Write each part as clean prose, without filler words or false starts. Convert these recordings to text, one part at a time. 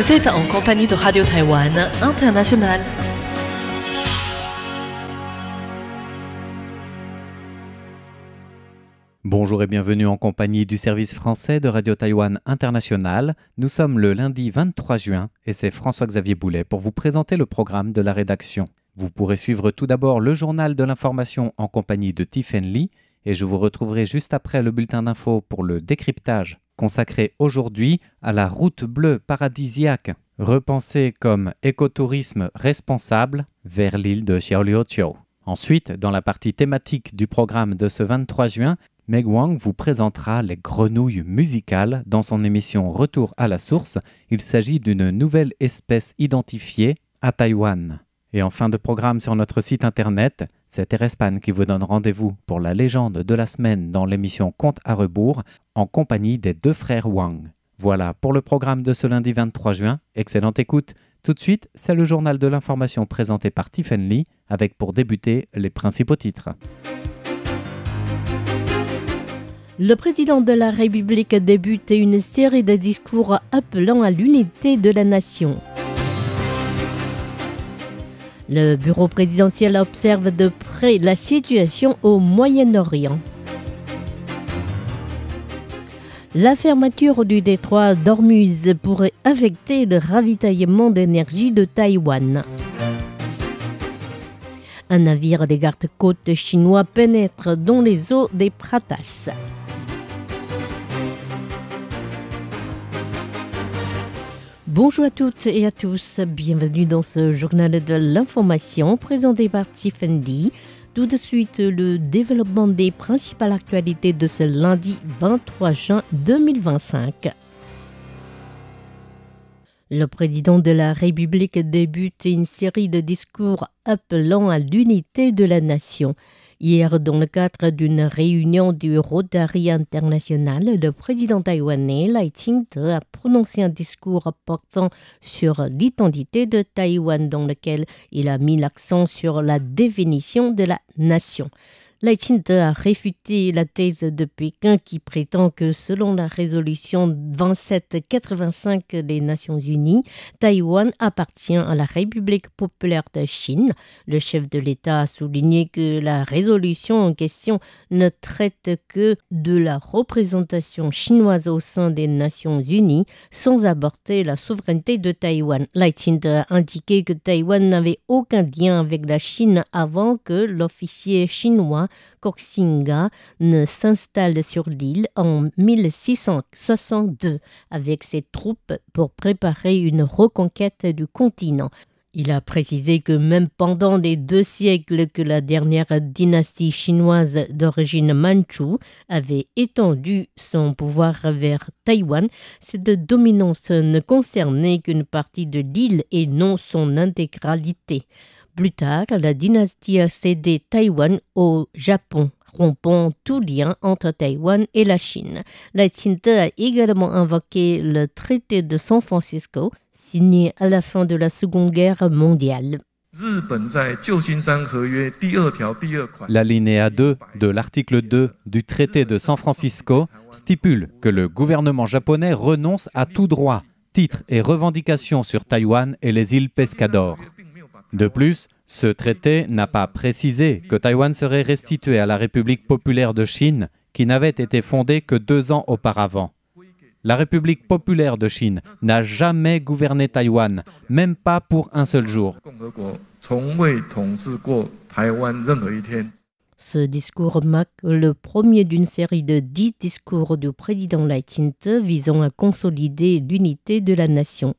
Vous êtes en compagnie de Radio Taïwan International. Bonjour et bienvenue en compagnie du service français de Radio Taïwan International. Nous sommes le lundi 23 juin et c'est François-Xavier Boulet pour vous présenter le programme de la rédaction. Vous pourrez suivre tout d'abord le journal de l'information en compagnie de Tiffen Lee et je vous retrouverai juste après le bulletin d'info pour le décryptage consacré aujourd'hui à la route bleue paradisiaque, repensée comme écotourisme responsable vers l'île de Xiaoliuqiu. Ensuite, dans la partie thématique du programme de ce 23 juin, Meg Wang vous présentera les grenouilles musicales dans son émission Retour à la source. Il s'agit d'une nouvelle espèce identifiée à Taïwan. Et en fin de programme sur notre site internet, c'est Thérèse Pan qui vous donne rendez-vous pour la légende de la semaine dans l'émission Conte à rebours en compagnie des deux frères Wang. Voilà pour le programme de ce lundi 23 juin. Excellente écoute. Tout de suite, c'est le journal de l'information présenté par Tiffen Lee avec pour débuter les principaux titres. Le président de la République débute une série de discours appelant à l'unité de la nation. Le bureau présidentiel observe de près la situation au Moyen-Orient. La fermeture du détroit d'Ormuz pourrait affecter le ravitaillement d'énergie de Taïwan. Un navire des gardes-côtes chinois pénètre dans les eaux des Pratas. Bonjour à toutes et à tous, bienvenue dans ce journal de l'information présenté par Tiffen Lee. Tout de suite, le développement des principales actualités de ce lundi 23 juin 2025. Le président de la République débute une série de discours appelant à l'unité de la nation. Hier, dans le cadre d'une réunion du Rotary International, le président taïwanais Lai Ching-te a prononcé un discours portant sur l'identité de Taïwan dans lequel il a mis l'accent sur la définition de la nation. Lai Ching-te a réfuté la thèse de Pékin qui prétend que selon la résolution 2785 des Nations Unies, Taïwan appartient à la République populaire de Chine. Le chef de l'État a souligné que la résolution en question ne traite que de la représentation chinoise au sein des Nations Unies sans aborder la souveraineté de Taïwan. Lai Ching-te a indiqué que Taïwan n'avait aucun lien avec la Chine avant que l'officier chinois Koxinga ne s'installe sur l'île en 1662 avec ses troupes pour préparer une reconquête du continent. Il a précisé que même pendant les 2 siècles que la dernière dynastie chinoise d'origine mandchoue avait étendu son pouvoir vers Taïwan, cette dominance ne concernait qu'une partie de l'île et non son intégralité. Plus tard, la dynastie a cédé Taïwan au Japon, rompant tout lien entre Taïwan et la Chine. Lai Ching-te a également invoqué le traité de San Francisco, signé à la fin de la Seconde Guerre mondiale. L'alinéa 2 de l'article 2 du traité de San Francisco stipule que le gouvernement japonais renonce à tout droit, titre et revendication sur Taïwan et les îles Pescador. De plus, ce traité n'a pas précisé que Taïwan serait restitué à la République populaire de Chine, qui n'avait été fondée que 2 ans auparavant. La République populaire de Chine n'a jamais gouverné Taïwan, même pas pour un seul jour. Ce discours marque le premier d'une série de 10 discours du président Lai Ching-te visant à consolider l'unité de la nation.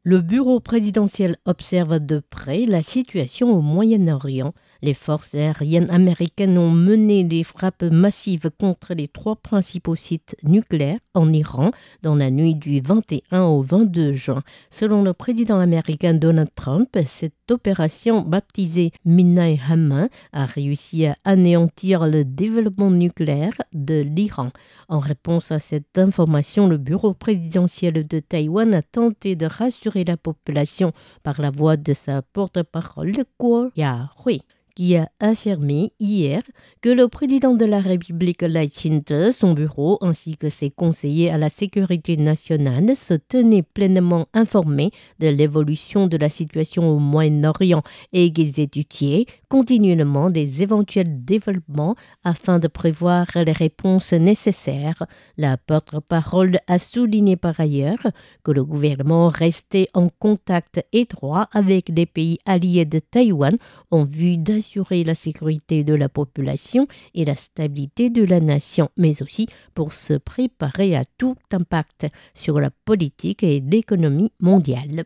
Le bureau présidentiel observe de près la situation au Moyen-Orient. Les forces aériennes américaines ont mené des frappes massives contre les 3 principaux sites nucléaires en Iran dans la nuit du 21 au 22 juin. Selon le président américain Donald Trump, cette opération baptisée Minai Hamma a réussi à anéantir le développement nucléaire de l'Iran. En réponse à cette information, le bureau présidentiel de Taïwan a tenté de rassurer la population par la voix de sa porte-parole, Guo Yahui, qui a affirmé hier que le président de la République Lai Ching-te, son bureau ainsi que ses conseillers à la sécurité nationale se tenaient pleinement informés de l'évolution de la situation au Moyen-Orient et qu'ils étudiaient continuellement des éventuels développements afin de prévoir les réponses nécessaires. La porte-parole a souligné par ailleurs que le gouvernement restait en contact étroit avec les pays alliés de Taïwan en vue d'assurer la sécurité de la population et la stabilité de la nation, mais aussi pour se préparer à tout impact sur la politique et l'économie mondiale.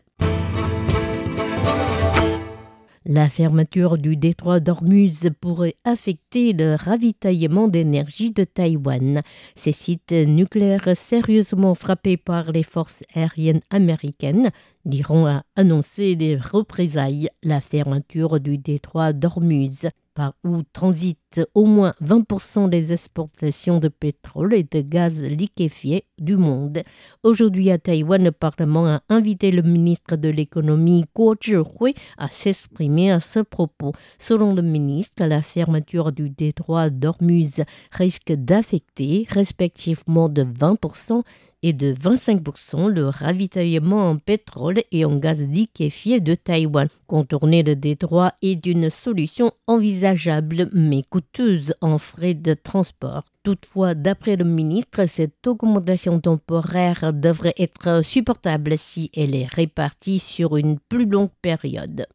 La fermeture du détroit d'Ormuz pourrait affecter le ravitaillement d'énergie de Taïwan. Ces sites nucléaires sérieusement frappés par les forces aériennes américaines l'Iran a annoncé des représailles. La fermeture du détroit d'Ormuz, par où transitent au moins 20% des exportations de pétrole et de gaz liquéfié du monde. Aujourd'hui à Taïwan, le Parlement a invité le ministre de l'économie Guo Zhihui à s'exprimer à ce propos. Selon le ministre, la fermeture du détroit d'Ormuz risque d'affecter respectivement de 20% et de 25% le ravitaillement en pétrole et en gaz liquéfié de Taïwan. Contourner le détroit est une solution envisageable mais coûteuse en frais de transport. Toutefois, d'après le ministre, cette augmentation temporaire devrait être supportable si elle est répartie sur une plus longue période.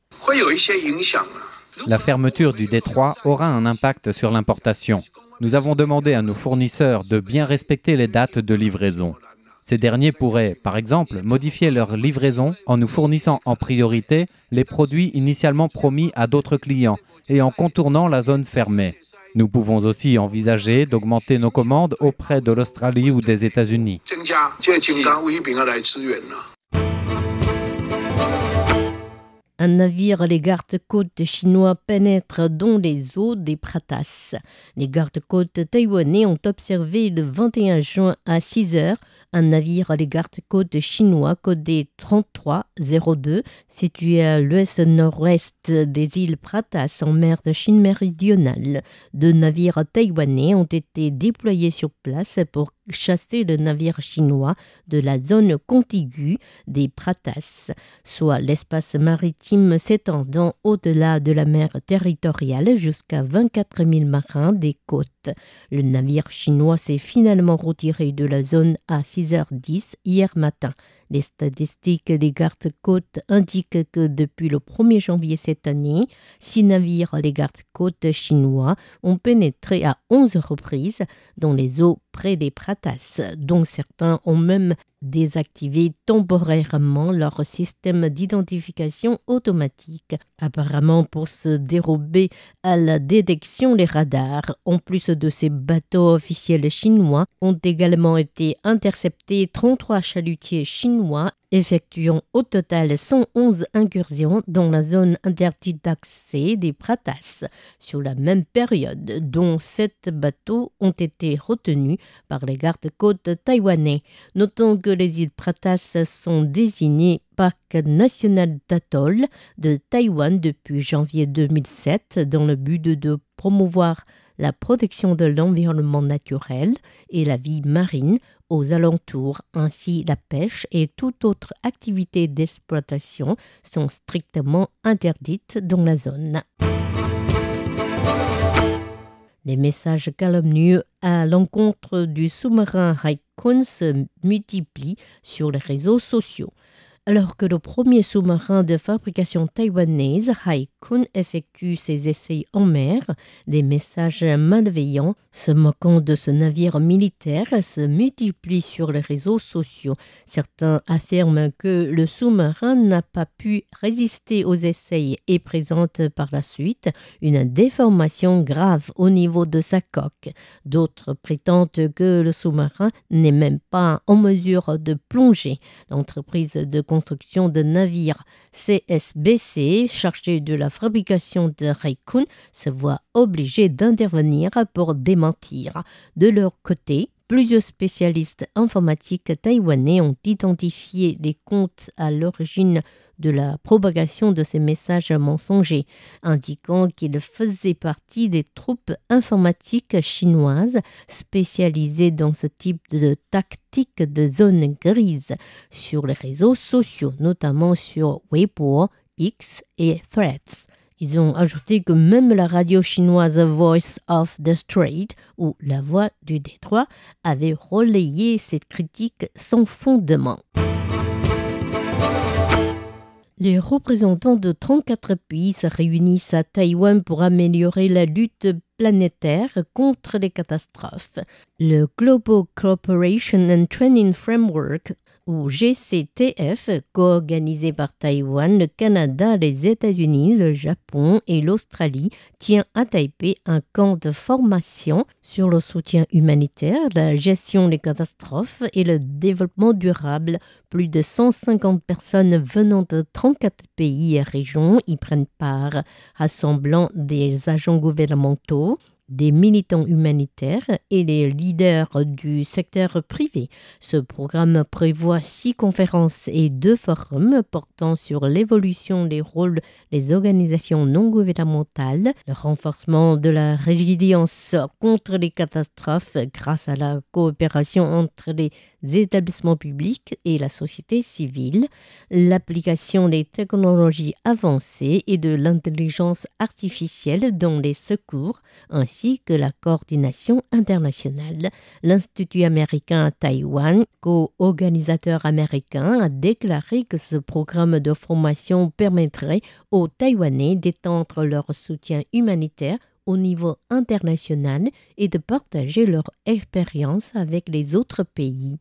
La fermeture du détroit aura un impact sur l'importation. Nous avons demandé à nos fournisseurs de bien respecter les dates de livraison. Ces derniers pourraient, par exemple, modifier leur livraison en nous fournissant en priorité les produits initialement promis à d'autres clients et en contournant la zone fermée. Nous pouvons aussi envisager d'augmenter nos commandes auprès de l'Australie ou des États-Unis. Un navire les gardes-côtes chinois pénètre dans les eaux des Pratas. Les gardes-côtes taïwanais ont observé le 21 juin à 6 heures un navire les gardes-côtes chinois codé 3302 situé à l'ouest-nord-ouest des îles Pratas en mer de Chine méridionale. 2 navires taïwanais ont été déployés sur place pour chasser le navire chinois de la zone contiguë des Pratas, soit l'espace maritime s'étendant au-delà de la mer territoriale jusqu'à 24 000 marins des côtes. Le navire chinois s'est finalement retiré de la zone à 6h10 hier matin. Les statistiques des gardes-côtes indiquent que depuis le 1er janvier cette année, 6 navires les gardes-côtes chinois ont pénétré à 11 reprises dans les eaux près des Pratas, dont certains ont même désactivé temporairement leur système d'identification automatique, apparemment pour se dérober à la détection des radars. En plus de ces bateaux officiels chinois, ont également été interceptés 33 chalutiers chinois effectuant au total 111 incursions dans la zone interdite d'accès des Pratas sur la même période, dont 7 bateaux ont été retenus par les gardes-côtes taïwanais. Notons que les îles Pratas sont désignées parc national d'Atoll de Taïwan depuis janvier 2007 dans le but de promouvoir la protection de l'environnement naturel et la vie marine aux alentours. Ainsi, la pêche et toute autre activité d'exploitation sont strictement interdites dans la zone. Les messages calomnieux à l'encontre du sous-marin Haikun se multiplient sur les réseaux sociaux. Alors que le premier sous-marin de fabrication taïwanaise, Haikun, effectue ses essais en mer, des messages malveillants se moquant de ce navire militaire se multiplient sur les réseaux sociaux. Certains affirment que le sous-marin n'a pas pu résister aux essais et présente par la suite une déformation grave au niveau de sa coque. D'autres prétendent que le sous-marin n'est même pas en mesure de plonger. L'entreprise de construction de navires CSBC, chargée de la fabrication de Haikun, se voit obligée d'intervenir pour démentir. De leur côté, plusieurs spécialistes informatiques taïwanais ont identifié les comptes à l'origine de la propagation de ces messages mensongers, indiquant qu'il faisait partie des troupes informatiques chinoises spécialisées dans ce type de tactique de zone grise sur les réseaux sociaux, notamment sur Weibo, X et Threads. Ils ont ajouté que même la radio chinoise Voice of the Strait, ou La Voix du Détroit, avait relayé cette critique sans fondement. Les représentants de 34 pays se réunissent à Taïwan pour améliorer la lutte planétaire contre les catastrophes. Le Global Cooperation and Training Framework, ou GCTF, co-organisé par Taïwan, le Canada, les États-Unis, le Japon et l'Australie, tient à Taipei un camp de formation sur le soutien humanitaire, la gestion des catastrophes et le développement durable. Plus de 150 personnes venant de 34 pays et régions y prennent part, rassemblant des agents gouvernementaux, des militants humanitaires et les leaders du secteur privé. Ce programme prévoit 6 conférences et 2 forums portant sur l'évolution des rôles des organisations non gouvernementales, le renforcement de la résilience contre les catastrophes grâce à la coopération entre les établissements publics et la société civile, l'application des technologies avancées et de l'intelligence artificielle dans les secours, ainsi que la coordination internationale. L'Institut américain à Taïwan, co-organisateur américain, a déclaré que ce programme de formation permettrait aux Taïwanais d'étendre leur soutien humanitaire au niveau international et de partager leur expérience avec les autres pays.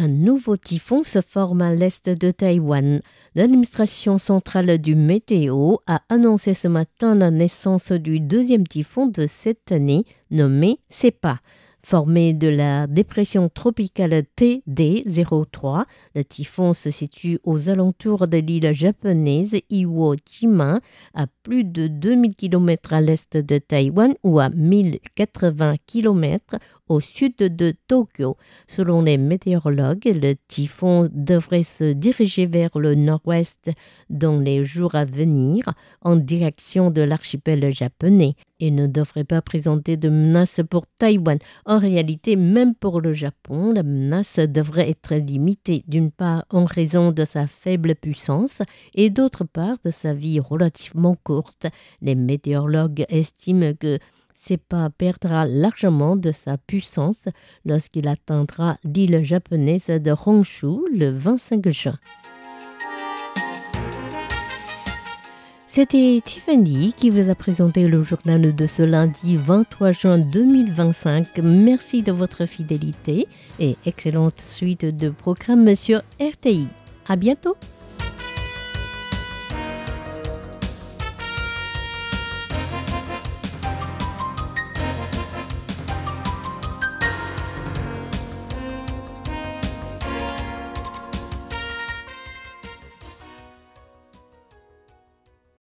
Un nouveau typhon se forme à l'est de Taïwan. L'administration centrale du météo a annoncé ce matin la naissance du deuxième typhon de cette année, nommé Sepa. Formé de la dépression tropicale TD03, le typhon se situe aux alentours de l'île japonaise Iwo Jima, à plus de 2000 km à l'est de Taïwan ou à 1080 km au sud de Tokyo. Selon les météorologues, le typhon devrait se diriger vers le nord-ouest dans les jours à venir en direction de l'archipel japonais. Il ne devrait pas présenter de menace pour Taïwan. En réalité, même pour le Japon, la menace devrait être limitée, d'une part en raison de sa faible puissance et d'autre part de sa vie relativement courte. Les météorologues estiment que Sepa perdra largement de sa puissance lorsqu'il atteindra l'île japonaise de Honshu le 25 juin. C'était Tiffany qui vous a présenté le journal de ce lundi 23 juin 2025. Merci de votre fidélité et excellente suite de programmes sur RTI. À bientôt!